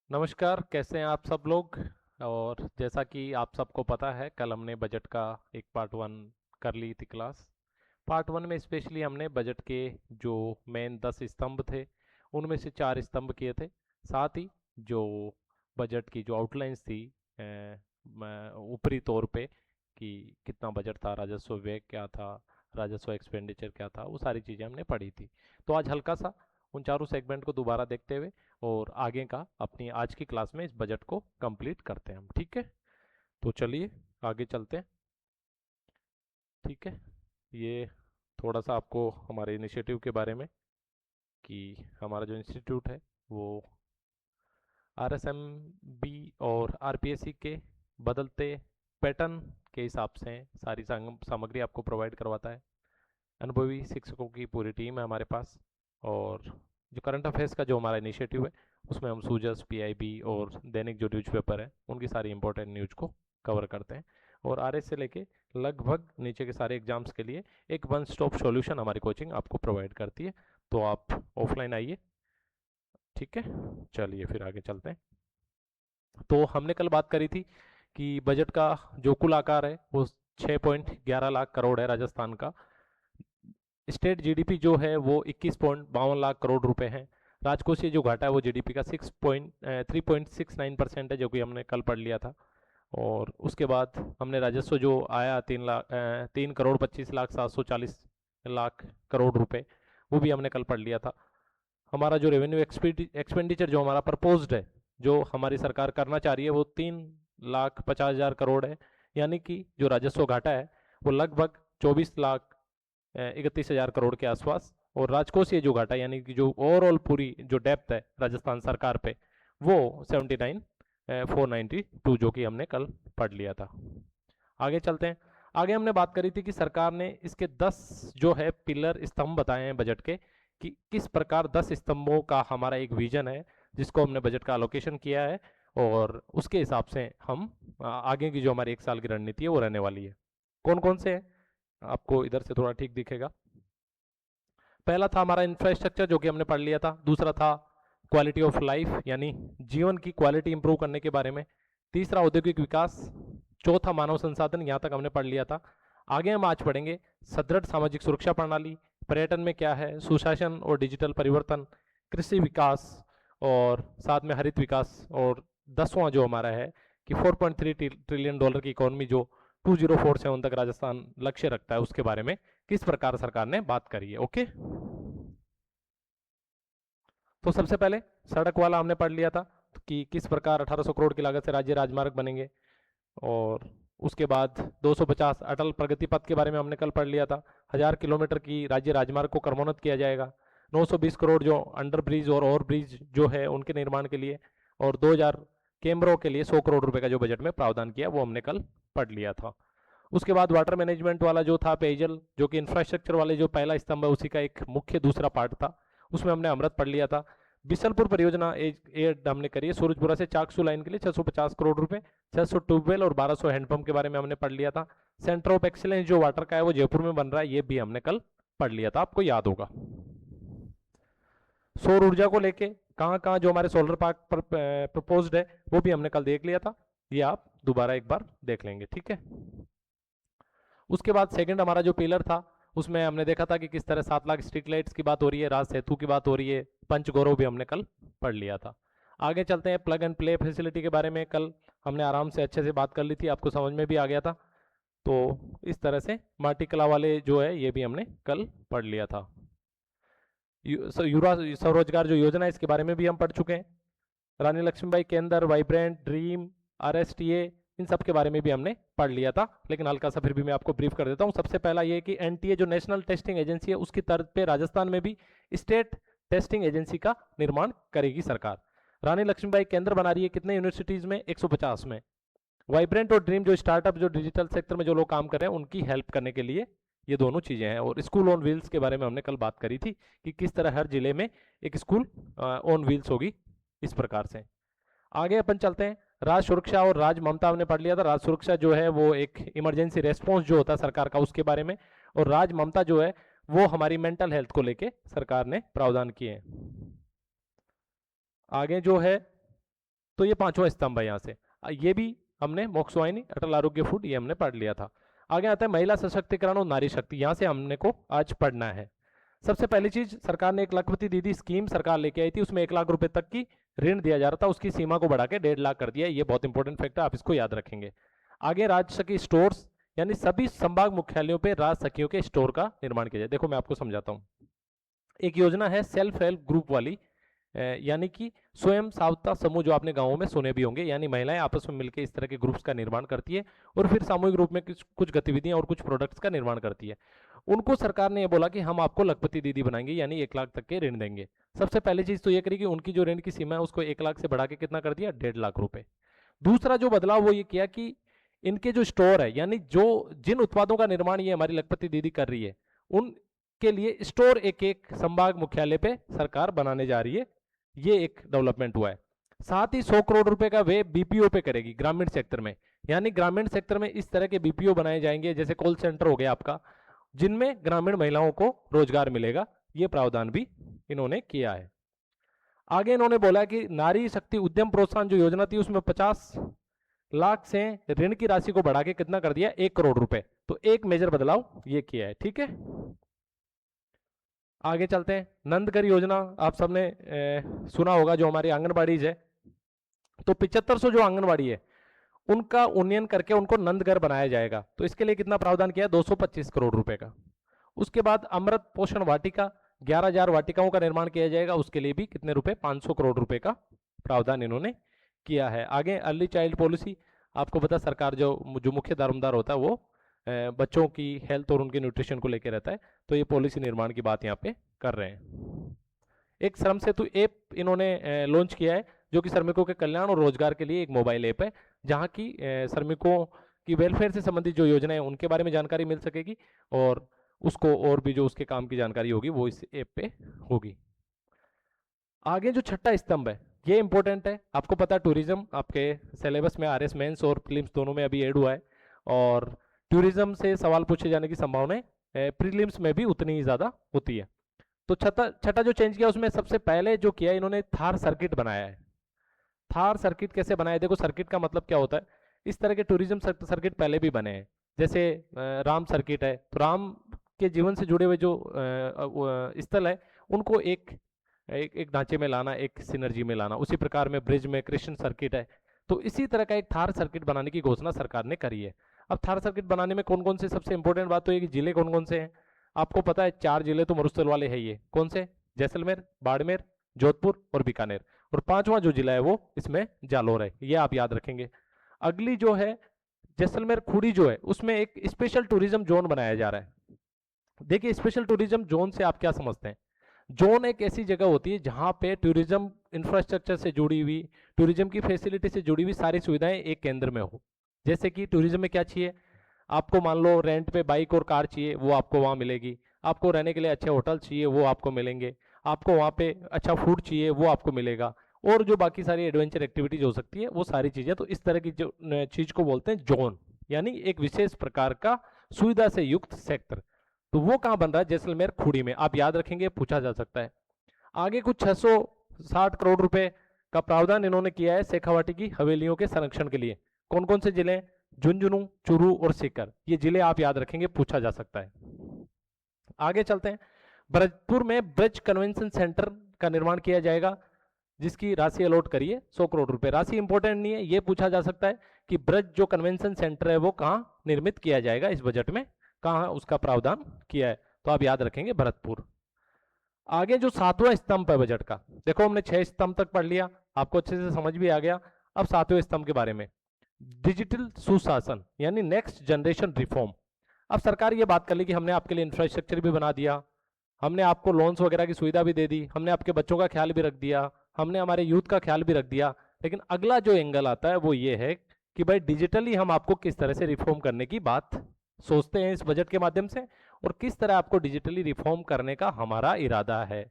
नमस्कार, कैसे हैं आप सब लोग। और जैसा कि आप सबको पता है, कल हमने बजट का एक पार्ट वन कर ली थी क्लास। पार्ट वन में स्पेशली हमने बजट के जो मेन 10 स्तंभ थे उनमें से 4 स्तंभ किए थे। साथ ही जो बजट की जो आउटलाइंस थी ऊपरी तौर पे कि कितना बजट था, राजस्व व्यय क्या था, राजस्व एक्सपेंडिचर क्या था, वो सारी चीज़ें हमने पढ़ी थी। तो आज हल्का सा उन चारों सेगमेंट को दोबारा देखते हुए और आगे का अपनी आज की क्लास में इस बजट को कंप्लीट करते हैं हम। ठीक है, तो चलिए आगे चलते हैं। ठीक है, ये थोड़ा सा आपको हमारे इनिशिएटिव के बारे में कि हमारा जो इंस्टीट्यूट है वो आरएसएमबी और आरपीएससी के बदलते पैटर्न के हिसाब से सारी सामग्री आपको प्रोवाइड करवाता है। अनुभवी शिक्षकों की पूरी टीम है हमारे पास। और जो करंट अफेयर्स का जो हमारा इनिशिएटिव है उसमें हम सूजस, पीआईबी और दैनिक जो न्यूज़पेपर है उनकी सारी इंपॉर्टेंट न्यूज़ को कवर करते हैं। और आरएस से लेके लगभग नीचे के सारे एग्जाम्स के लिए एक वन स्टॉप सॉल्यूशन हमारी कोचिंग आपको प्रोवाइड करती है। तो आप ऑफलाइन आइए। ठीक है, चलिए फिर आगे चलते हैं। तो हमने कल बात करी थी कि बजट का जो कुल आकार है वो 6.11 लाख करोड़ है राजस्थान का। स्टेट जीडीपी जो है वो 21.52 लाख करोड़ रुपए है। राजकोषीय जो घाटा है वो जीडीपी का 3.69% है, जो कि हमने कल पढ़ लिया था। और उसके बाद हमने राजस्व जो आया 3,25,740 लाख करोड़ रुपए, वो भी हमने कल पढ़ लिया था। हमारा जो रेवेन्यू एक्सपेंडिचर जो हमारा प्रपोज्ड है, जो हमारी सरकार करना चाह रही है, वो 3,50,000 करोड़ है। यानी कि जो राजस्व घाटा है वो लगभग 24,31,000 करोड़ के आसपास। और राजकोषीय जो घाटा यानी कि जो ओवरऑल पूरी जो डेप्थ है राजस्थान सरकार पे, वो 79,492, जो कि हमने कल पढ़ लिया था। आगे चलते हैं। आगे हमने बात करी थी कि सरकार ने इसके 10 जो है पिलर स्तंभ बताए हैं बजट के, कि किस प्रकार 10 स्तंभों का हमारा एक विजन है जिसको हमने बजट का एलोकेशन किया है। और उसके हिसाब से हम आगे की जो हमारी एक साल की रणनीति है वो रहने वाली है। कौन कौन से हैं, आपको इधर से थोड़ा ठीक दिखेगा। पहला था हमारा इंफ्रास्ट्रक्चर, जो कि हमने पढ़ लिया था। दूसरा था क्वालिटी ऑफ लाइफ, यानी जीवन की क्वालिटी इंप्रूव करने के बारे में। तीसरा औद्योगिक विकास। चौथा मानव संसाधन, यहाँ तक हमने पढ़ लिया था। आगे हम आज पढ़ेंगे सदृढ़ सामाजिक सुरक्षा प्रणाली, पर्यटन में क्या है, सुशासन और डिजिटल परिवर्तन, कृषि विकास और साथ में हरित विकास। और 10वां जो हमारा है कि 4.3 ट्रिलियन डॉलर की इकोनॉमी जो 2047 तक राजस्थान लक्ष्य रखता है, उसके बारे में किस प्रकार सरकार ने बात करी है। ओके, तो सबसे पहले सड़क वाला हमने पढ़ लिया था कि किस प्रकार 1800 करोड़ की लागत से राज्य राजमार्ग बनेंगे। और उसके बाद 250 अटल प्रगति पथ के बारे में हमने कल पढ़ लिया था। 1000 किलोमीटर की राज्य राजमार्ग को क्रमोन्नत किया जाएगा। 920 करोड़ जो अंडर ब्रिज और ओवर ब्रिज जो है उनके निर्माण के लिए। और 2000 कैमरों के लिए 100 करोड़ रुपए का जो बजट में प्रावधान किया वो हमने कल पढ़ लिया था। उसके बाद वाटर मैनेजमेंट वाला जो था, पेयजल, जो कि इंफ्रास्ट्रक्चर वाले जो पहला स्तंभ है उसी का एक मुख्य दूसरा पार्ट था, उसमें हमने अमृत पढ़ लिया था। बिशनपुर परियोजना एड हमने करी है, सूरजपुरा से चाकसू लाइन के लिए 650 करोड़ रुपए, 600 ट्यूबवेल और 1200 हैंडपंप के बारे में हमने पढ़ लिया था। सेंटर ऑफ एक्सीलेंस जो वाटर का है वो जयपुर में बन रहा है, ये भी हमने कल पढ़ लिया था, आपको याद होगा। सौर ऊर्जा को लेके कहाँ कहाँ जो हमारे सोलर पार्क पर प्रपोज्ड है वो भी हमने कल देख लिया था, ये आप दोबारा एक बार देख लेंगे। ठीक है, उसके बाद सेकंड हमारा जो पिलर था उसमें हमने देखा था कि किस तरह 7 लाख स्ट्रीट लाइट्स की बात हो रही है, राज सेतु की बात हो रही है, पंचगौरव भी हमने कल पढ़ लिया था। आगे चलते हैं, प्लग एंड प्ले फैसिलिटी के बारे में कल हमने आराम से अच्छे से बात कर ली थी, आपको समझ में भी आ गया था। तो इस तरह से माटी कला वाले जो है ये भी हमने कल पढ़ लिया था। युवा स्वरोजगार जो योजना है इसके बारे में भी हम पढ़ चुके हैं। रानी लक्ष्मीबाई केंद्र, वाइब्रेंट, ड्रीम, आरएसटीए, इन सब के बारे में भी हमने पढ़ लिया था, लेकिन हल्का सा फिर भी मैं आपको ब्रीफ कर देता हूँ। सबसे पहला ये कि एनटीए जो नेशनल टेस्टिंग एजेंसी है उसकी तर्ज पे राजस्थान में भी स्टेट टेस्टिंग एजेंसी का निर्माण करेगी सरकार। रानी लक्ष्मीबाई केंद्र बना रही है कितने यूनिवर्सिटीज में, 150 में। वाइब्रेंट और ड्रीम जो स्टार्टअप जो डिजिटल सेक्टर में जो लोग काम कर रहे हैं उनकी हेल्प करने के लिए ये दोनों चीजें हैं। और स्कूल ऑन व्हील्स के बारे में हमने कल बात करी थी कि किस तरह हर जिले में एक स्कूल ऑन व्हील्स होगी, इस प्रकार से। आगे अपन चलते हैं, राज सुरक्षा और राज ममता हमने पढ़ लिया था। राज सुरक्षा जो है वो एक इमरजेंसी रेस्पॉन्स जो होता है सरकार का उसके बारे में, और राज ममता जो है वो हमारी मेंटल हेल्थ को लेके सरकार ने प्रावधान किए हैं। आगे जो है तो ये पांचवा स्तंभ है यहाँ से। ये भी हमने मोक्ष-वाहिनी, अटल आरोग्य फूड ये हमने पढ़ लिया था। आगे आता है महिला सशक्तिकरण और नारी शक्ति, यहाँ से हमने को आज पढ़ना है। सबसे पहली चीज, सरकार ने 1 लाखपति दीदी स्कीम सरकार लेके आई थी, उसमें 1 लाख रुपए तक की ऋण दिया जा रहा था, उसकी सीमा को बढ़ा के 1.5 लाख कर दिया। ये बहुत इंपॉर्टेंट फैक्ट है, आप इसको याद रखेंगे। आगे राजसखी स्टोर्स, यानी सभी संभाग मुख्यालयों पे राजसखियों के स्टोर का निर्माण किया जाए। देखो मैं आपको समझाता हूँ। एक योजना है सेल्फ हेल्प ग्रुप वाली, यानी कि स्वयं सहायता समूह, जो आपने गांवों में सुने भी होंगे, यानी महिलाएं आपस में मिलकर इस तरह के ग्रुप्स का निर्माण करती है और फिर सामूहिक रूप में कुछ गतिविधियां और कुछ प्रोडक्ट्स का निर्माण करती है। उनको सरकार ने ये बोला कि हम आपको लखपति दीदी बनाएंगे, यानी 1 लाख तक के ऋण देंगे। सबसे पहली चीज तो ये करी कि उनकी जो ऋण की सीमा है उसको 1 लाख से बढ़ा के कितना कर दिया, 1.5 लाख रुपए। दूसरा जो बदलाव वो ये किया कि इनके जो स्टोर है, यानी जो जिन उत्पादों का निर्माण ये हमारी लखपति दीदी कर रही है, उनके लिए स्टोर एक एक संभाग मुख्यालय पे सरकार बनाने जा रही है। ये एक डेवलपमेंट हुआ है। साथ ही 100 करोड़ रुपए का वे बीपीओ पे करेगी ग्रामीण सेक्टर में, यानी ग्रामीण सेक्टर में इस तरह के बीपीओ बनाए जाएंगे, जैसे कॉल सेंटर हो गया आपका, जिनमें ग्रामीण महिलाओं को रोजगार मिलेगा। ये प्रावधान भी इन्होंने किया है। आगे इन्होंने बोला कि नारी शक्ति उद्यम प्रोत्साहन जो योजना थी उसमें 50 लाख से ऋण की राशि को बढ़ा के कितना कर दिया, 1 करोड़ रुपए। तो एक मेजर बदलाव ये किया है। ठीक है, आगे चलते हैं। नंदघर योजना आप सबने सुना होगा, जो हमारी आंगनबाड़ीज है, तो 7500 जो आंगनबाड़ी है उनका उन्नयन करके उनको नंदघर बनाया जाएगा। तो इसके लिए कितना प्रावधान किया, 225 करोड़ रुपए का। उसके बाद अमृत पोषण वाटिका, 11,000 वाटिकाओं का निर्माण किया जाएगा, उसके लिए भी कितने रुपए, 500 करोड़ रुपए का प्रावधान इन्होंने किया है। आगे अर्ली चाइल्ड पॉलिसी, आपको पता सरकार जो मुख्य दारोमदार होता है वो बच्चों की हेल्थ और उनके न्यूट्रिशन को लेकर रहता है, तो ये पॉलिसी निर्माण की बात यहाँ पे कर रहे हैं। एक श्रम सेतु ऐप इन्होंने लॉन्च किया है, जो कि श्रमिकों के कल्याण और रोजगार के लिए एक मोबाइल ऐप है, जहाँ की श्रमिकों की वेलफेयर से संबंधित जो योजना है उनके बारे में जानकारी मिल सकेगी, और उसको और भी जो उसके काम की जानकारी होगी वो इस ऐप पे होगी। आगे जो छठा स्तंभ है ये इंपॉर्टेंट है, आपको पता है टूरिज्म आपके सिलेबस में आरएस मेंस और प्रीलिम्स दोनों में अभी ऐड हुआ है, और टूरिज्म से सवाल पूछे जाने की संभावना प्रीलिम्स में भी उतनी ही ज्यादा होती है। तो छठा जो चेंज किया उसमें सबसे पहले जो किया इन्होंने थार सर्किट बनाया है। थार सर्किट कैसे बनाया, देखो सर्किट का मतलब क्या होता है, इस तरह के टूरिज्म सर्किट पहले भी बने हैं, जैसे राम सर्किट है, तो राम के जीवन से जुड़े हुए जो स्थल है उनको एक ढांचे में लाना, एक सिनर्जी में लाना। उसी प्रकार में ब्रिज में कृष्ण सर्किट है, तो इसी तरह का एक थार सर्किट बनाने की घोषणा सरकार ने करी है। अब थार सर्किट बनाने में कौन कौन से, सबसे इंपॉर्टेंट बात तो ये कि जिले कौन कौन से हैं, आपको पता है 4 जिले तो मरुस्थल वाले हैं, ये कौन से, जैसलमेर, बाड़मेर, जोधपुर और बीकानेर, और 5वां जो जिला है वो इसमें जालोर है, ये आप याद रखेंगे। अगली जो है जैसलमेर खुड़ी जो है, उसमें एक स्पेशल टूरिज्म जोन बनाया जा रहा है। देखिए स्पेशल टूरिज्म जोन से आप क्या समझते हैं, जोन एक ऐसी जगह होती है जहां पे टूरिज्म इंफ्रास्ट्रक्चर से जुड़ी हुई, टूरिज्म की फैसिलिटी से जुड़ी हुई सारी सुविधाएं एक केंद्र में हो। जैसे कि टूरिज्म में क्या चाहिए, आपको मान लो रेंट पे बाइक और कार चाहिए, वो आपको वहाँ मिलेगी, आपको रहने के लिए अच्छे होटल चाहिए वो आपको मिलेंगे, आपको वहाँ पे अच्छा फूड चाहिए वो आपको मिलेगा, और जो बाकी सारी एडवेंचर एक्टिविटीज हो सकती है वो सारी चीज़ें। तो इस तरह की जो चीज़ को बोलते हैं जोन, यानी एक विशेष प्रकार का सुविधा से युक्त सेक्टर। तो वो कहाँ बन रहा है, जैसलमेर खुड़ी में, आप याद रखेंगे, पूछा जा सकता है। आगे कुछ 660 करोड़ रुपए का प्रावधान इन्होंने किया है शेखावाटी की हवेलियों के संरक्षण के लिए। कौन कौन से जिले, झुंझुनू, चूरू और सीकर, ये जिले आप याद रखेंगे, पूछा जा सकता है। आगे चलते हैं। ब्रजपुर में ब्रज कन्वेंशन सेंटर का निर्माण किया जाएगा, जिसकी राशि अलॉट करिए 100 करोड़ रुपए। राशि इंपॉर्टेंट नहीं है, ये पूछा जा सकता है कि ब्रज जो कन्वेंशन सेंटर है वो कहाँ निर्मित किया जाएगा, इस बजट में कहाँ उसका प्रावधान किया है, तो आप याद रखेंगे भरतपुर। आगे जो 7वां स्तंभ है बजट का, देखो हमने 6 स्तंभ तक पढ़ लिया, आपको अच्छे से समझ भी आ गया। अब 7वें स्तंभ के बारे में, डिजिटल सुशासन यानी नेक्स्ट जनरेशन रिफॉर्म। अब सरकार ये बात कर ली कि हमने आपके लिए इंफ्रास्ट्रक्चर भी बना दिया, हमने आपको लोन्स वगैरह की सुविधा भी दे दी, हमने आपके बच्चों का ख्याल भी रख दिया, हमने हमारे यूथ का ख्याल भी रख दिया, लेकिन अगला जो एंगल आता है वो ये है कि भाई डिजिटली हम आपको किस तरह से रिफॉर्म करने की बात सोचते हैं इस बजट के माध्यम से, और किस तरह आपको डिजिटली रिफॉर्म करने का हमारा इरादा है।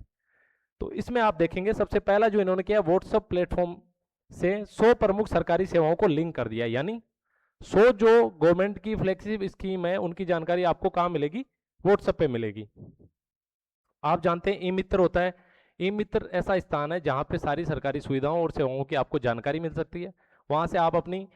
तो इसमें आप देखेंगे सबसे पहला जो इन्होंने किया, व्हाट्सएप प्लेटफॉर्म से 100 प्रमुख सरकारी सेवाओं को लिंक कर दिया, यानी 100 जो गवर्नमेंट की फ्लैगशिप स्कीम है उनकी जानकारी आपको कहाँ मिलेगी, व्हाट्सएप पे मिलेगी। आप जानते हैं ई मित्र होता है, ई मित्र ऐसा स्थान है जहाँ पे सारी सरकारी सुविधाओं और सेवाओं की आपको जानकारी मिल सकती है। वहाँ से आप अपनी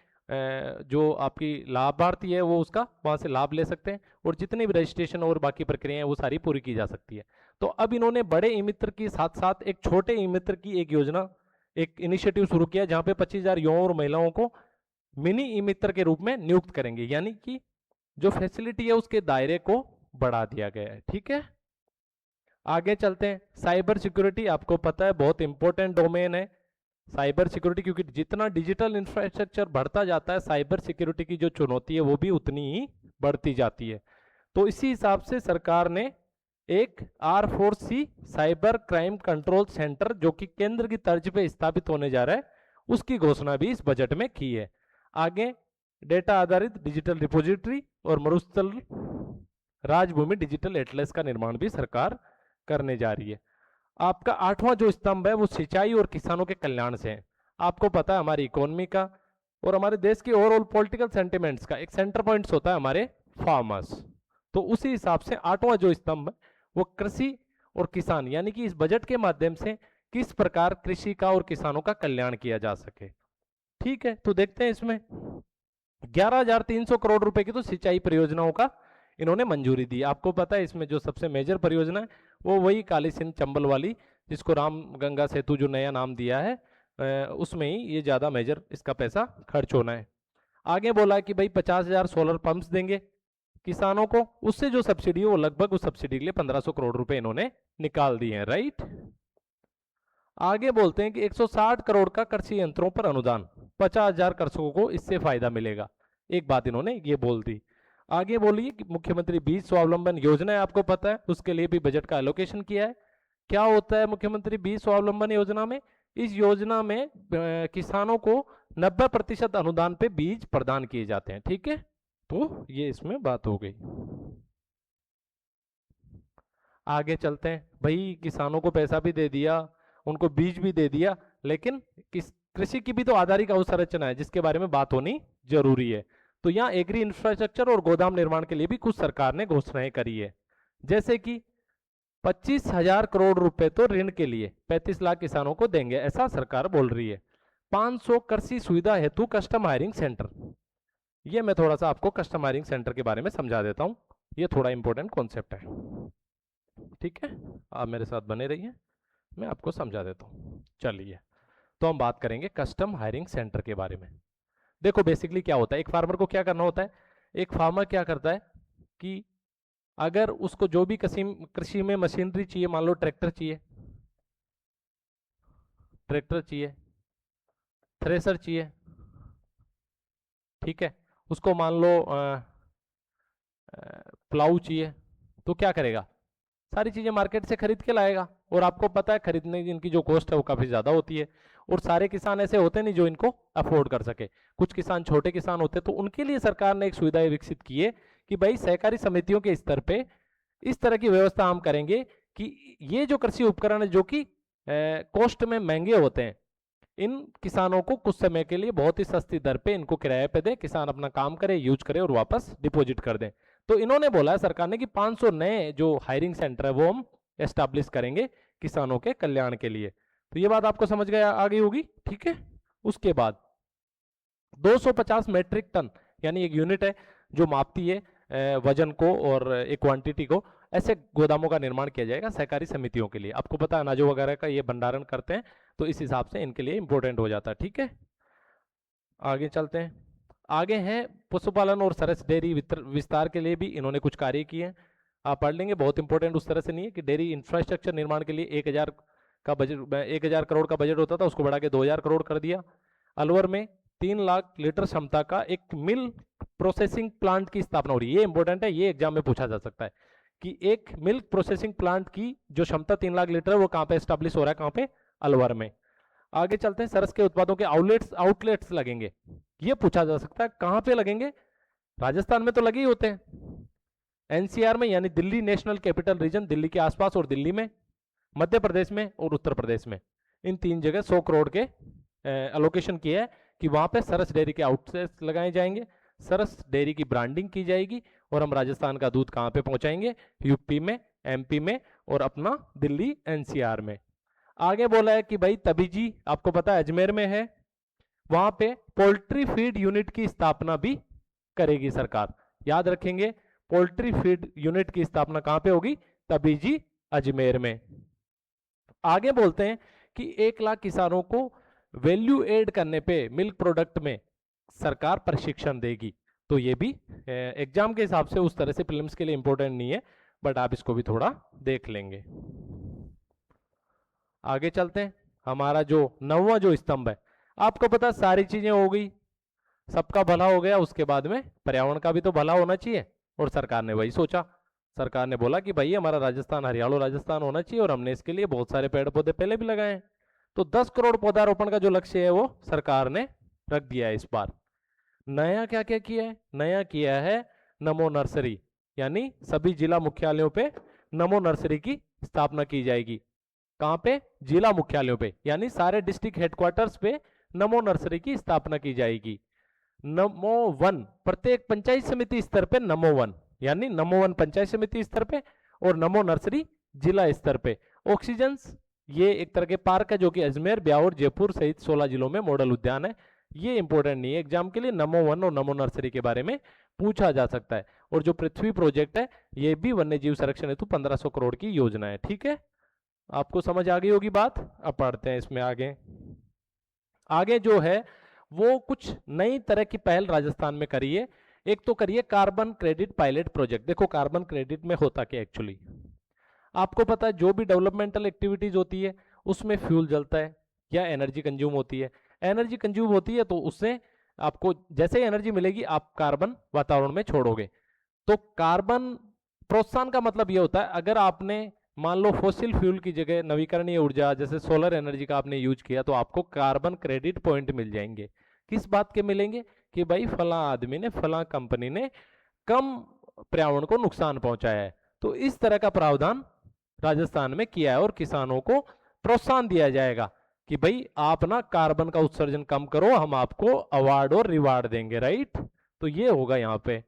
जो आपकी लाभार्थी है वो उसका वहाँ से लाभ ले सकते हैं, और जितनी भी रजिस्ट्रेशन और बाकी प्रक्रियाएं वो सारी पूरी की जा सकती है। तो अब इन्होंने बड़े ई मित्र के साथ साथ एक छोटे ई मित्र की एक योजना, एक इनिशिएटिव शुरू किया, जहाँ पे 25,000 युवाओं और महिलाओं को मिनी ई मित्र के रूप में नियुक्त करेंगे, यानी कि जो फैसिलिटी है उसके दायरे को बढ़ा दिया गया है। ठीक है, आगे चलते हैं। साइबर सिक्योरिटी आपको पता है बहुत इंपॉर्टेंट डोमेन है साइबर सिक्योरिटी, क्योंकि जितना डिजिटल इंफ्रास्ट्रक्चर बढ़ता जाता है साइबर सिक्योरिटी की जो चुनौती है वो भी उतनी ही बढ़ती जाती है। तो इसी हिसाब से सरकार ने एक R4C cyber crime control centre, जो कि केंद्र की तर्ज पे स्थापित होने जा रहा है, उसकी घोषणा भी इस बजट में की है। आगे डेटा आधारित डिजिटल रिपोजिटरी और मरुस्थल राजभूमि डिजिटल एटलस का निर्माण भी सरकार करने जा रही है। आपका 8वां जो स्तंभ है वो सिंचाई और किसानों के कल्याण से है। आपको पता है हमारी इकोनॉमी का और हमारे देश के ओवरऑल पॉलिटिकल सेंटिमेंट्स का एक सेंटर पॉइंट्स होता है हमारे फार्मर्स। तो उसी हिसाब से 8वां जो स्तंभ है वो कृषि और किसान, यानी कि इस बजट के माध्यम से किस प्रकार कृषि का और किसानों का कल्याण किया जा सके। ठीक है, तो देखते हैं इसमें 11,300 करोड़ रुपए की तो सिंचाई परियोजनाओं का इन्होंने मंजूरी दी। आपको पता है इसमें जो सबसे मेजर परियोजना है वो वही काली सिंध चंबल वाली, जिसको राम गंगा सेतु जो नया नाम दिया है, उसमें ही ये ज़्यादा मेजर इसका पैसा खर्च होना है। आगे बोला कि भाई 50,000 सोलर पंप्स देंगे किसानों को, उससे जो सब्सिडी है वो लगभग उस सब्सिडी के लिए 1,500 करोड़ रुपए इन्होंने निकाल दिए हैं। राइट, आगे बोलते हैं कि 160 करोड़ का कृषि यंत्रों पर अनुदान, 50,000 कृषकों को इससे फायदा मिलेगा। एक बात इन्होंने ये बोल दी। आगे बोलिए कि मुख्यमंत्री बीज स्वावलंबन योजना है, आपको पता है उसके लिए भी बजट का एलोकेशन किया है। क्या होता है मुख्यमंत्री बीज स्वावलंबन योजना में? इस योजना में किसानों को 90% अनुदान पे बीज प्रदान किए जाते हैं। ठीक है, तो ये इसमें बात हो गई। आगे चलते हैं। भाई किसानों को पैसा भी दे दिया, उनको बीज भी दे दिया, लेकिन कृषि की भी तो आधारिक अवसंरचना है जिसके बारे में बात होनी जरूरी है। तो यहाँ एग्री इंफ्रास्ट्रक्चर और गोदाम निर्माण के लिए भी कुछ सरकार ने घोषणाएं करी है, जैसे कि 25,000 करोड़ रुपए तो ऋण के लिए 35 लाख किसानों को देंगे, ऐसा सरकार बोल रही है। 500 कृषि सुविधा हेतु कस्टम हायरिंग सेंटर। ये मैं थोड़ा सा आपको कस्टम हायरिंग सेंटर के बारे में समझा देता हूँ, ये थोड़ा इंपॉर्टेंट कॉन्सेप्ट है। ठीक है, आप मेरे साथ बने रहिए, मैं आपको समझा देता हूँ। चलिए, तो हम बात करेंगे कस्टम हायरिंग सेंटर के बारे में। देखो बेसिकली क्या होता है, एक फार्मर को क्या करना होता है, एक फार्मर क्या करता है कि अगर उसको जो भी कृषि में मशीनरी चाहिए, मान लो ट्रैक्टर चाहिए, थ्रेसर चाहिए, ठीक है, उसको मान लो प्लाऊ चाहिए, तो क्या करेगा, सारी चीजें मार्केट से खरीद के लाएगा। और आपको पता है खरीदने की इनकी जो कॉस्ट है वो काफी ज्यादा होती है, और सारे किसान ऐसे होते नहीं जो इनको अफोर्ड कर सके। कुछ किसान छोटे किसान होते, तो उनके लिए सरकार ने एक सुविधा विकसित की है कि भाई सहकारी समितियों के स्तर पे इस तरह की व्यवस्था हम करेंगे कि ये जो कृषि उपकरण है जो कि कॉस्ट में महंगे होते हैं, इन किसानों को कुछ समय के लिए बहुत ही सस्ती दर पे इनको किराए पे दें, किसान अपना काम करे, यूज करे और वापस डिपॉजिट कर दें। तो इन्होंने बोला है सरकार ने कि 500 नए जो हायरिंग सेंटर है वो हम एस्टैब्लिश करेंगे किसानों के कल्याण के लिए। तो ये बात आपको समझ गया आ गई होगी। ठीक है, उसके बाद 250 मेट्रिक टन, यानी एक यूनिट है जो मापती है वजन को और एक क्वांटिटी को, ऐसे गोदामों का निर्माण किया जाएगा सहकारी समितियों के लिए। आपको पता है अनाजों वगैरह का ये भंडारण करते हैं, तो इस हिसाब से इनके लिए इंपॉर्टेंट हो जाता है। ठीक है, आगे चलते हैं। आगे हैं पशुपालन और सरस डेयरी विस्तार के लिए भी इन्होंने कुछ कार्य किए हैं, आप पढ़ लेंगे, बहुत इंपॉर्टेंट उस तरह से नहीं है कि डेयरी इंफ्रास्ट्रक्चर निर्माण के लिए 1,000 का बजट, 1,000 करोड़ का बजट होता था, उसको बढ़ा के 2,000 करोड़ कर दिया। अलवर में 3 लाख लीटर क्षमता का एक मिल्क प्रोसेसिंग प्लांट की स्थापना हो रही है। ये इंपॉर्टेंट है, ये एग्जाम में पूछा जा सकता है कि एक मिल्क प्रोसेसिंग प्लांट की जो क्षमता 3 लाख लीटर है वो कहाँ पे एस्टेब्लिश हो रहा है, कहाँ पे, अलवर में। आगे चलते हैं, सरस के उत्पादों के आउटलेट्स लगेंगे, ये पूछा जा सकता है कहाँ पे लगेंगे। राजस्थान में तो लगे ही होते हैं, एनसीआर में यानी Delhi national capital region, Delhi के आसपास और दिल्ली में, मध्य प्रदेश में और उत्तर प्रदेश में, इन 3 जगह 100 करोड़ के एलोकेशन किया है कि वहां पे सरस डेयरी के आउटलेट्स लगाए जाएंगे, सरस डेयरी की ब्रांडिंग की जाएगी, और हम राजस्थान का दूध कहाँ पे पहुंचाएंगे, यूपी में, एमपी में और अपना दिल्ली एनसीआर में। आगे बोला है कि भाई तबीजी, आपको पता है अजमेर में है, वहां पे पोल्ट्री फीड यूनिट की स्थापना भी करेगी सरकार। याद रखेंगे, पोल्ट्री फीड यूनिट की स्थापना कहां पे होगी? तबीजी अजमेर में। आगे बोलते हैं कि 1 लाख किसानों को वैल्यू एड करने पे मिल्क प्रोडक्ट में सरकार प्रशिक्षण देगी। तो ये भी एग्जाम के हिसाब से उस तरह से प्रीलिम्स के लिए इंपॉर्टेंट नहीं है, बट आप इसको भी थोड़ा देख लेंगे। आगे चलते हैं, हमारा जो 9वां जो स्तंभ है, आपको पता सारी चीजें हो गई, सबका भला हो गया, उसके बाद में पर्यावरण का भी तो भला होना चाहिए, और सरकार ने वही सोचा। सरकार ने बोला कि भाई हमारा राजस्थान हरियाणा राजस्थान होना चाहिए, और हमने इसके लिए बहुत सारे पेड़ पौधे पहले भी लगाए हैं। तो 10 करोड़ पौधारोपण का जो लक्ष्य है वो सरकार ने रख दिया है इस बार। नया क्या क्या किया है? नया किया है नमो नर्सरी, यानी सभी जिला मुख्यालयों पे नमो नर्सरी की स्थापना की जाएगी। कहां पे? जिला मुख्यालयों पे, यानी सारे डिस्ट्रिक्ट हेडक्वार्टर्स पे नमो नर्सरी की स्थापना की जाएगी। नमो वन, प्रत्येक पंचायत समिति स्तर पे नमो वन, यानी नमो वन पंचायत समिति स्तर पे, और नमो नर्सरी जिला स्तर पे। ऑक्सीजन, ये एक तरह के पार्क है जो कि अजमेर, ब्यावर, जयपुर सहित 16 जिलों में मॉडल उद्यान है। ये इंपॉर्टेंट नहीं है एग्जाम के लिए, नमो वन और नमो नर्सरी के बारे में पूछा जा सकता है। और जो पृथ्वी प्रोजेक्ट है, ये भी वन्य जीव संरक्षण हेतु 1500 करोड़ की योजना है। ठीक है, आपको समझ आ गई होगी बात। अब पढ़ते हैं इसमें आगे। आगे जो है वो कुछ नई तरह की पहल राजस्थान में करी है। एक तो करिए कार्बन क्रेडिट पायलट प्रोजेक्ट। देखो कार्बन क्रेडिट में होता क्या एक्चुअली, आपको पता है जो भी डेवलपमेंटल एक्टिविटीज होती है उसमें फ्यूल जलता है या एनर्जी कंज्यूम होती है। एनर्जी कंज्यूम होती है तो उससे आपको जैसे ही एनर्जी मिलेगी आप कार्बन वातावरण में छोड़ोगे। तो कार्बन प्रोत्साहन का मतलब ये होता है, अगर आपने मान लो फॉसिल फ्यूल की जगह नवीकरणीय ऊर्जा जैसे सोलर एनर्जी का आपने यूज किया, तो आपको कार्बन क्रेडिट पॉइंट मिल जाएंगे। किस बात के मिलेंगे? कि भाई फला आदमी ने, फला कंपनी ने कम पर्यावरण को नुकसान पहुंचाया है। तो इस तरह का प्रावधान राजस्थान में किया है, और किसानों को प्रोत्साहन दिया जाएगा कि भाई आप ना कार्बन का उत्सर्जन कम करो, हम आपको अवार्ड और रिवार्ड देंगे। राइट, तो ये होगा यहाँ पे।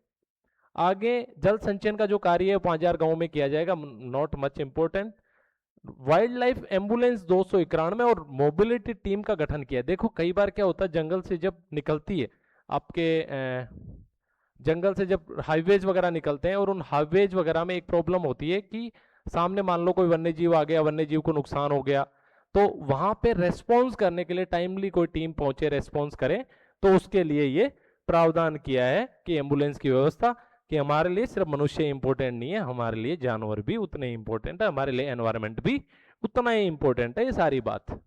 आगे जल संचयन का जो कार्य है 5000 गांवों में किया जाएगा, not much important. Wild life ambulance 291 और मोबिलिटी टीम का गठन किया। देखो कई बार क्या होता है, जंगल से जब निकलती है आपके जंगल से जब हाईवेज वगैरह निकलते हैं, और उन हाईवेज वगैरह में एक प्रॉब्लम होती है कि सामने मान लो कोई वन्य जीव आ गया, वन्य जीव को नुकसान हो गया, तो वहां पे रेस्पॉन्स करने के लिए टाइमली कोई टीम पहुंचे, रेस्पॉन्स करे। तो उसके लिए ये प्रावधान किया है कि एम्बुलेंस की व्यवस्था, कि हमारे लिए सिर्फ मनुष्य इंपॉर्टेंट नहीं है, हमारे लिए जानवर भी उतने इंपॉर्टेंट है, हमारे लिए एनवायरनमेंट भी उतना ही इंपॉर्टेंट है। ये सारी बात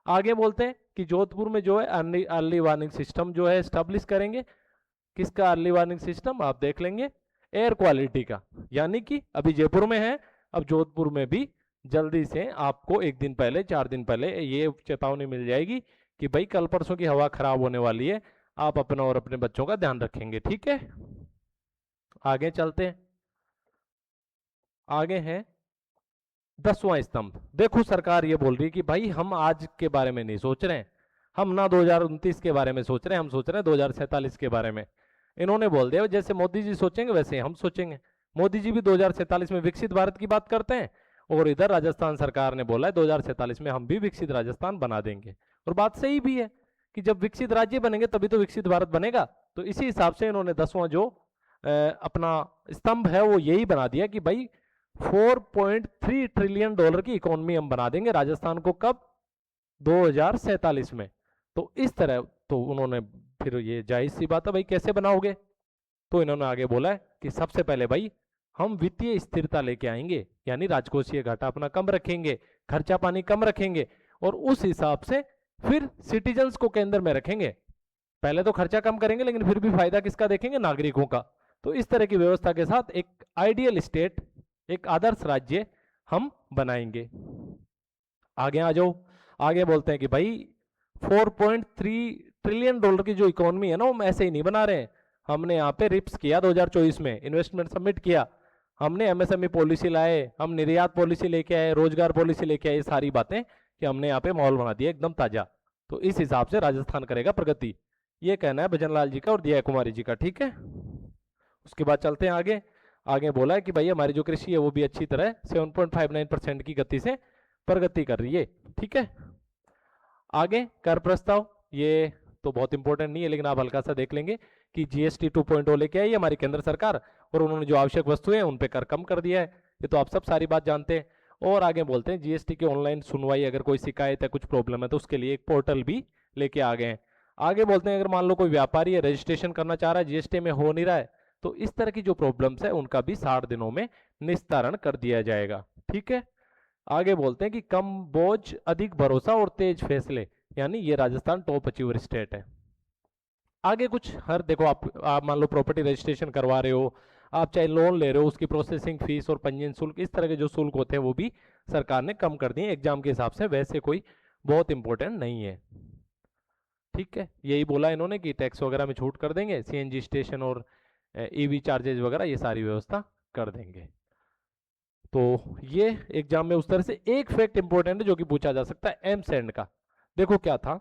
आगे बोलते हैं कि जोधपुर में जो है अर्ली वार्निंग सिस्टम जो है एस्टेब्लिश करेंगे। किसका अर्ली वार्निंग सिस्टम? आप देख लेंगे, एयर क्वालिटी का। यानी कि अभी जयपुर में है, अब जोधपुर में भी जल्दी से आपको 1 दिन पहले, 4 दिन पहले ये चेतावनी मिल जाएगी कि भाई कल परसों की हवा खराब होने वाली है, आप अपना और अपने बच्चों का ध्यान रखेंगे। ठीक है, आगे चलते हैं। आगे है 10वां स्तंभ। देखो सरकार ये बोल रही है कि भाई हम आज के बारे में नहीं सोच रहे हैं, हम ना 2029 के बारे में सोच रहे हैं, हम सोच रहे हैं 2047 के बारे में। इन्होंने बोल दिया जैसे मोदी जी सोचेंगे वैसे हम सोचेंगे। मोदी जी भी 2047 में विकसित भारत की बात करते हैं, और इधर राजस्थान सरकार ने बोला है 2047 में हम भी विकसित राजस्थान बना देंगे। और बात सही भी है कि जब विकसित राज्य बनेंगे तभी तो विकसित भारत बनेगा। तो इसी हिसाब से इन्होंने 10वां जो अपना स्तंभ है वो यही बना दिया कि भाई 4.3 ट्रिलियन डॉलर की इकोनॉमी हम बना देंगे राजस्थान को। कब? 2047 में। तो इस तरह तो उन्होंने फिर ये जाहिर सी बात है भाई कैसे बनाओगे, तो इन्होंने आगे बोला है कि सबसे पहले भाई हम वित्तीय स्थिरता लेके आएंगे, यानी राजकोषीय घाटा अपना कम रखेंगे, खर्चा पानी कम रखेंगे, और उस हिसाब से फिर सिटीजन्स को केंद्र में रखेंगे। पहले तो खर्चा कम करेंगे लेकिन फिर भी फायदा किसका देखेंगे? नागरिकों का। तो इस तरह की व्यवस्था के साथ एक आइडियल स्टेट, एक आदर्श राज्य हम बनाएंगे। आगे आ जाओ। आगे बोलते हैं कि भाई 4.3 ट्रिलियन डॉलर की जो इकोनॉमी है ना, वो ऐसे ही नहीं बना रहे हैं। हमने यहाँ पे रिप्स किया 2024 में, इन्वेस्टमेंट समिट किया, हमने एमएसएमई पॉलिसी लाए, हम निर्यात पॉलिसी लेके आए, रोजगार पॉलिसी लेके आए, ये सारी बातें कि हमने यहाँ पे माहौल बना दिया एकदम ताजा। तो इस हिसाब से राजस्थान करेगा प्रगति, ये कहना है भजन लाल जी का और दिया कुमारी जी का। ठीक है, उसके बाद चलते हैं आगे। आगे बोला है कि भाई हमारी जो कृषि है वो भी अच्छी तरह 7.59% की गति से प्रगति कर रही है। ठीक है, आगे कर प्रस्ताव, ये तो बहुत इंपॉर्टेंट नहीं है लेकिन आप हल्का सा देख लेंगे कि जीएसटी 2.0 लेके आई हमारी केंद्र सरकार और उन्होंने जो आवश्यक वस्तुएं हैं उन पे कर कम कर दिया है। ये तो आप सब सारी बात जानते हैं। और आगे बोलते हैं जीएसटी की ऑनलाइन सुनवाई, अगर कोई शिकायत है, कुछ प्रॉब्लम है तो उसके लिए एक पोर्टल भी लेके आ गए हैं। आगे बोलते हैं अगर मान लो कोई व्यापारी है रजिस्ट्रेशन करना चाह रहा है, जीएसटी में हो नहीं रहा है, तो इस तरह की जो प्रॉब्लम्स है उनका भी 60 दिनों में निस्तारण कर दिया जाएगा। ठीक है, आगे बोलते हैं कि कम बोझ, अधिक भरोसा और तेज फैसले, यानी ये राजस्थान टॉप अचीवर स्टेट है। आगे कुछ हर देखो, आप मान लो प्रॉपर्टी रजिस्ट्रेशन करवा रहे हो, आप चाहे लोन ले रहे हो, उसकी प्रोसेसिंग फीस और पंजीयन शुल्क, इस तरह के जो शुल्क होते हैं वो भी सरकार ने कम कर दिए एग्जाम के हिसाब से, वैसे कोई बहुत इंपॉर्टेंट नहीं है। ठीक है, यही बोला इन्होंने कि टैक्स वगैरह में छूट कर देंगे, सीएनजी स्टेशन और ईवी चार्जेज वगैरह ये सारी व्यवस्था कर देंगे। तो ये एग्जाम में उस तरह से एक फैक्ट इंपॉर्टेंट है जो कि पूछा जा सकता है एमसेंड का। देखो क्या था,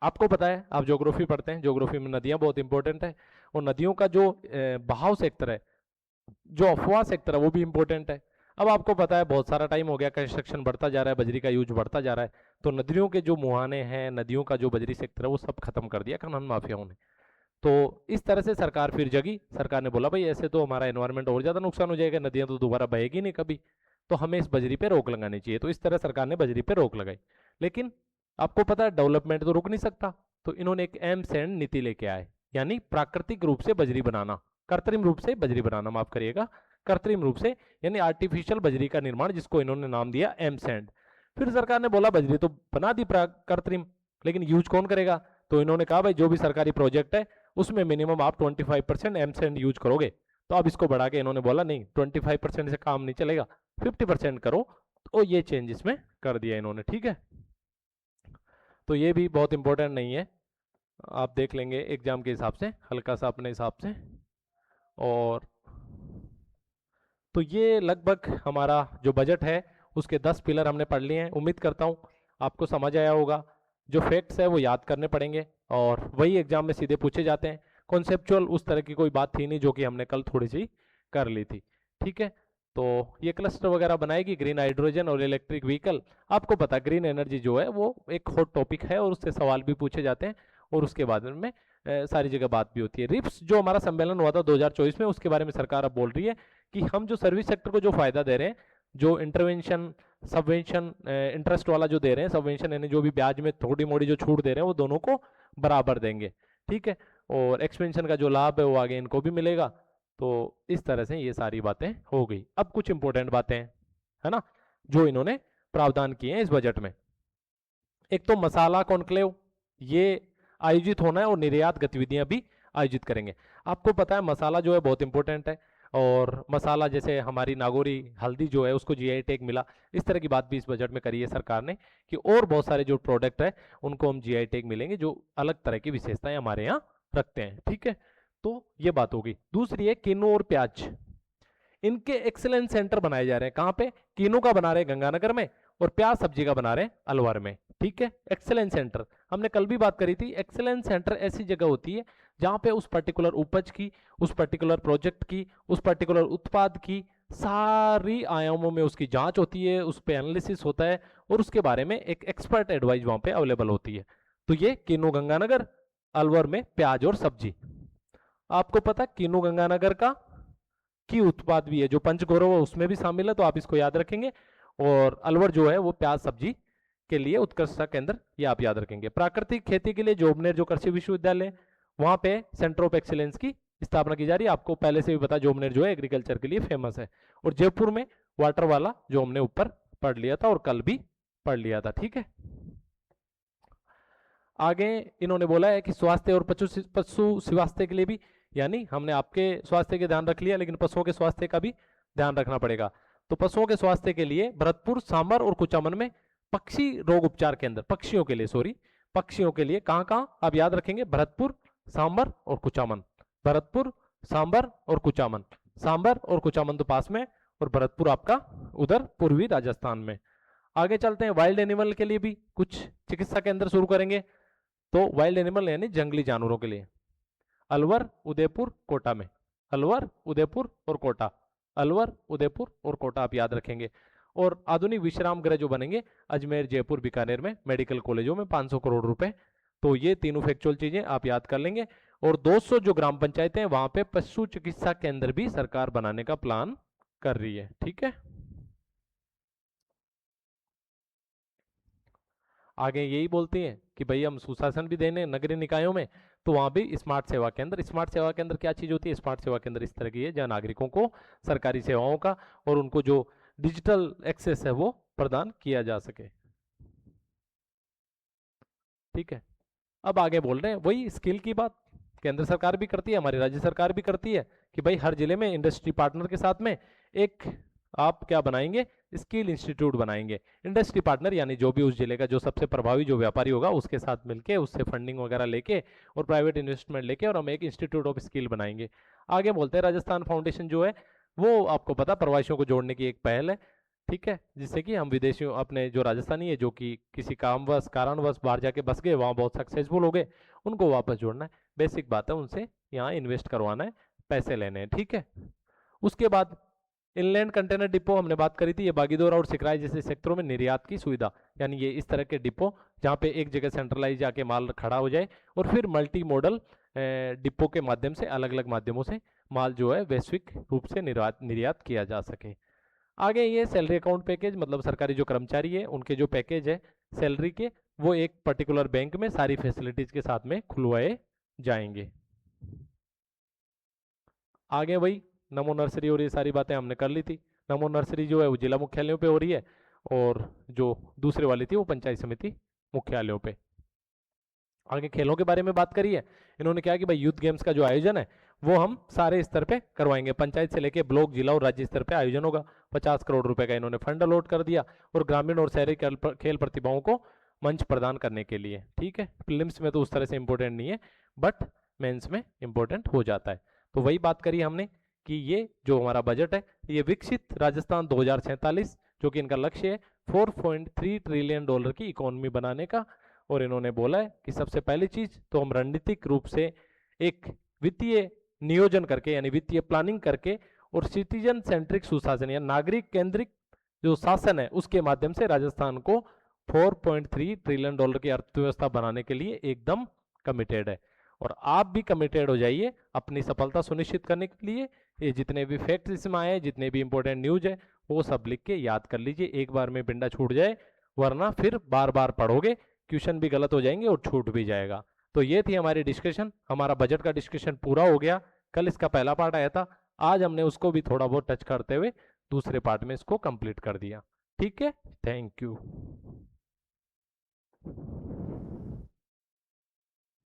आपको पता है, आप ज्योग्राफी पढ़ते हैं, ज्योग्राफी में नदियां बहुत इंपॉर्टेंट है और नदियों का जो बहाव सेक्टर है, जो अफवाह सेक्टर है, वो भी इंपॉर्टेंट है। अब आपको पता है बहुत सारा टाइम हो गया, कंस्ट्रक्शन बढ़ता जा रहा है, बजरी का यूज बढ़ता जा रहा है, तो नदियों के जो मुहाने हैं, नदियों का जो बजरी सेक्टर है वो सब खत्म कर दिया खनन माफियाओं ने। तो इस तरह से सरकार फिर जगी, सरकार ने बोला भाई ऐसे तो हमारा एनवायरनमेंट और ज्यादा नुकसान हो जाएगा, नदियां तो दोबारा बहेगी नहीं कभी, तो हमें इस बजरी पे रोक लगानी चाहिए। तो इस तरह सरकार ने बजरी पे रोक लगाई। लेकिन आपको पता है डेवलपमेंट तो रुक नहीं सकता, तो इन्होंने एक एम सैंड नीति लेके आए, यानी प्राकृतिक रूप से बजरी बनाना, कृत्रिम रूप से बजरी बनाना, माफ करिएगा, कृत्रिम रूप से, यानी आर्टिफिशियल बजरी का निर्माण, जिसको इन्होंने नाम दिया एम सैंड। फिर सरकार ने बोला बजरी तो बना दी कृत्रिम, लेकिन यूज कौन करेगा? तो इन्होंने कहा भाई जो भी सरकारी प्रोजेक्ट है उसमें मिनिमम आप 25% एम सैंड यूज करोगे। तो अब इसको बढ़ा के इन्होंने बोला नहीं, 25% से काम नहीं चलेगा, 50% करो। तो ये चेंज इसमें कर दिया इन्होंने। ठीक है, तो ये भी बहुत इंपॉर्टेंट नहीं है, आप देख लेंगे एग्जाम के हिसाब से, हल्का सा अपने हिसाब से। और तो ये लगभग हमारा जो बजट है उसके 10 पिलर हमने पढ़ लिए हैं। उम्मीद करता हूँ आपको समझ आया होगा। जो फैक्ट्स है वो याद करने पड़ेंगे और वही एग्जाम में सीधे पूछे जाते हैं। कॉन्सेप्चुअल उस तरह की कोई बात थी नहीं जो कि हमने कल थोड़ी सी कर ली थी। ठीक है, तो ये क्लस्टर वगैरह बनाएगी ग्रीन हाइड्रोजन और इलेक्ट्रिक व्हीकल। आपको पता है ग्रीन एनर्जी जो है वो एक हॉट टॉपिक है और उससे सवाल भी पूछे जाते हैं और उसके बाद में सारी जगह बात भी होती है। रिप्स जो हमारा सम्मेलन हुआ था 2024 में, उसके बारे में सरकार अब बोल रही है कि हम जो सर्विस सेक्टर को जो फायदा दे रहे हैं, जो इंटरवेंशन सबवेंशन इंटरेस्ट वाला जो दे रहे हैं, सबवेंशन यानी जो भी ब्याज में थोड़ी मोड़ी जो छूट दे रहे हैं वो दोनों को बराबर देंगे। ठीक है, और एक्सपेंशन का जो लाभ है वो आगे इनको भी मिलेगा। तो इस तरह से ये सारी बातें हो गई। अब कुछ इंपॉर्टेंट बातें हैं, है ना, जो इन्होंने प्रावधान किए हैं इस बजट में। एक तो मसाला कॉन्क्लेव, ये आयोजित होना है और निर्यात गतिविधियां भी आयोजित करेंगे। आपको पता है मसाला जो है बहुत इंपॉर्टेंट है, और मसाला जैसे हमारी नागौरी हल्दी जो है उसको जीआई टैग मिला, इस तरह की बात भी इस बजट में करी है सरकार ने कि और बहुत सारे जो प्रोडक्ट है उनको हम जीआई टैग मिलेंगे जो अलग तरह की विशेषताएं हमारे यहाँ रखते हैं। ठीक है, तो ये बात होगी। दूसरी है किन्नू और प्याज, इनके एक्सीलेंस सेंटर बनाए जा रहे हैं। कहां पे? किन्नू का बना रहे हैं गंगानगर में और प्याज सब्जी का बना रहे हैं अलवर में। ठीक है, एक्सीलेंस सेंटर हमने कल भी बात करी थी। एक्सीलेंस सेंटर ऐसी जगह होती है जहां पे उस पर्टिकुलर उपज की, उस पर्टिकुलर प्रोजेक्ट की, उस पर्टिकुलर उत्पाद की सारी आयामों में उसकी जांच होती है, उस पर एनालिसिस होता है और उसके बारे में एक एक्सपर्ट एडवाइस वहां पे अवेलेबल होती है। तो ये किन्नू गंगानगर, अलवर में प्याज और सब्जी। आपको पता किन्नू गंगानगर का की उत्पाद भी है जो पंचगौरव उसमें भी शामिल है, तो आप इसको याद रखेंगे। और अलवर जो है वो प्याज सब्जी के लिए उत्कृष्टता केंद्र, ये आप याद रखेंगे। प्राकृतिक खेती के लिए जोबनेर जो कृषि विश्वविद्यालय, वहां पे सेंटर ऑफ एक्सीलेंस की स्थापना की जा रही है। आपको पहले से भी पता जोबनेर जो है एग्रीकल्चर के लिए फेमस है। और जयपुर में वाटर वाला जो हमने ऊपर पढ़ लिया था और कल भी पढ़ लिया था। ठीक है, आगे इन्होंने बोला है कि स्वास्थ्य और पशु स्वास्थ्य के लिए भी, यानी हमने आपके स्वास्थ्य के ध्यान रख लिया लेकिन पशुओं के स्वास्थ्य का भी ध्यान रखना पड़ेगा। तो पशुओं के स्वास्थ्य के लिए भरतपुर, सांबर और कुचामन में पक्षी रोग उपचार केंद्र, पक्षियों के लिए सॉरी, पक्षियों के लिए कहां कहां आप याद रखेंगे? भरतपुर, सांबर और कुचामन। भरतपुर, सांबर और कुचामन। सांबर और कुचामन तो पास में, और भरतपुर आपका उधर पूर्वी राजस्थान में। आगे चलते हैं, वाइल्ड एनिमल के लिए भी कुछ चिकित्सा केंद्र शुरू करेंगे। तो वाइल्ड एनिमल यानी जंगली जानवरों के लिए अलवर, उदयपुर, कोटा में। अलवर, उदयपुर और कोटा, अलवर, उदयपुर और कोटा आप याद रखेंगे। और आधुनिक विश्राम गृह जो बनेंगे अजमेर, जयपुर, बीकानेर में मेडिकल कॉलेजों में 500 करोड़ रुपए। तो ये तीनों फैक्चुअल चीजें आप याद कर लेंगे। और 200 जो ग्राम पंचायतें हैं वहां पे पशु चिकित्सा केंद्र भी सरकार बनाने का प्लान कर रही है। ठीक है, आगे यही बोलती हैं कि भाई हम सुशासन भी देने नगरीय निकायों में, तो वहां भी स्मार्ट सेवा केंद्र। स्मार्ट सेवा केंद्र क्या चीज होती है? स्मार्ट सेवा केंद्र इस तरह की है जहां नागरिकों को सरकारी सेवाओं का और उनको जो डिजिटल एक्सेस है वो प्रदान किया जा सके। ठीक है, अब आगे बोल रहे हैं वही स्किल की बात केंद्र सरकार भी करती है, हमारी राज्य सरकार भी करती है कि भाई हर जिले में इंडस्ट्री पार्टनर के साथ में एक आप क्या बनाएंगे? स्किल इंस्टीट्यूट बनाएंगे। इंडस्ट्री पार्टनर यानी जो भी उस जिले का जो सबसे प्रभावी जो व्यापारी होगा उसके साथ मिलके उससे फंडिंग वगैरह लेके और प्राइवेट इन्वेस्टमेंट लेके और हम एक इंस्टीट्यूट ऑफ स्किल बनाएंगे। आगे बोलते हैं राजस्थान फाउंडेशन जो है वो आपको पता प्रवासियों को जोड़ने की एक पहल है। ठीक है, जिससे कि हम विदेशियों अपने जो राजस्थानी है जो कि किसी कामवश कारणवश बाहर जाके बस गए, वहाँ बहुत सक्सेसफुल हो गए, उनको वापस जोड़ना है। बेसिक बात है, उनसे यहाँ इन्वेस्ट करवाना है, पैसे लेने हैं। ठीक है, उसके बाद इनलैंड कंटेनर डिपो हमने बात करी थी, ये बागीदोरा और सिकराई जैसे सेक्टरों में निर्यात की सुविधा, यानी ये इस तरह के डिपो जहाँ पे एक जगह सेंट्रलाइज जाके माल खड़ा हो जाए और फिर मल्टी मॉडल डिपो के माध्यम से अलग अलग माध्यमों से माल जो है वैश्विक रूप से निर्यात किया जा सके। आगे ये सैलरी अकाउंट पैकेज, मतलब सरकारी जो कर्मचारी है उनके जो पैकेज है सैलरी के, वो एक पर्टिकुलर बैंक में सारी फैसिलिटीज के साथ में खुलवाए जाएंगे। आगे वही नमो नर्सरी और ये सारी बातें हमने कर ली थी। नमो नर्सरी जो है वो जिला मुख्यालयों पे हो रही है और जो दूसरे वाली थी वो पंचायत समिति मुख्यालयों पे। आगे खेलों के बारे में बात करी है इन्होंने, क्या कि भाई यूथ गेम्स का जो आयोजन है वो हम सारे स्तर पे करवाएंगे, पंचायत से लेके ब्लॉक, जिला और राज्य स्तर पे आयोजन होगा। 50 करोड़ रुपए का इन्होंने फंड अलॉट कर दिया और ग्रामीण और शहरी खेल प्रतिभाओं को मंच प्रदान करने के लिए। ठीक है, प्रीलिम्स में तो उस तरह से इंपॉर्टेंट नहीं है बट मेंस में इंपॉर्टेंट हो जाता है। तो वही बात करी हमने कि ये जो हमारा बजट है ये विकसित राजस्थान 2047 जो कि इनका लक्ष्य है 4.3 ट्रिलियन डॉलर की इकोनॉमी बनाने का। और इन्होंने बोला है कि सबसे पहली चीज तो हम रणनीतिक रूप से एक वित्तीय नियोजन करके यानी वित्तीय प्लानिंग करके और सिटीजन सेंट्रिक सुशासन या नागरिक केंद्रित जो शासन है उसके माध्यम से राजस्थान को 4.3 ट्रिलियन डॉलर की अर्थव्यवस्था बनाने के लिए एकदम कमिटेड है। और आप भी कमिटेड हो जाइए अपनी सफलता सुनिश्चित करने के लिए। ये जितने भी फैक्ट्स इसमें आए, जितने भी इंपॉर्टेंट न्यूज है वो सब लिख के याद कर लीजिए, एक बार में पिंडा छूट जाए वरना फिर बार बार पढ़ोगे, क्वेश्चन भी गलत हो जाएंगे और छूट भी जाएगा। तो ये थी हमारी डिस्कशन, हमारा बजट का डिस्कशन पूरा हो गया। कल इसका पहला पार्ट आया था, आज हमने उसको भी थोड़ा बहुत टच करते हुए दूसरे पार्ट में इसको कंप्लीट कर दिया। ठीक है, थैंक यू।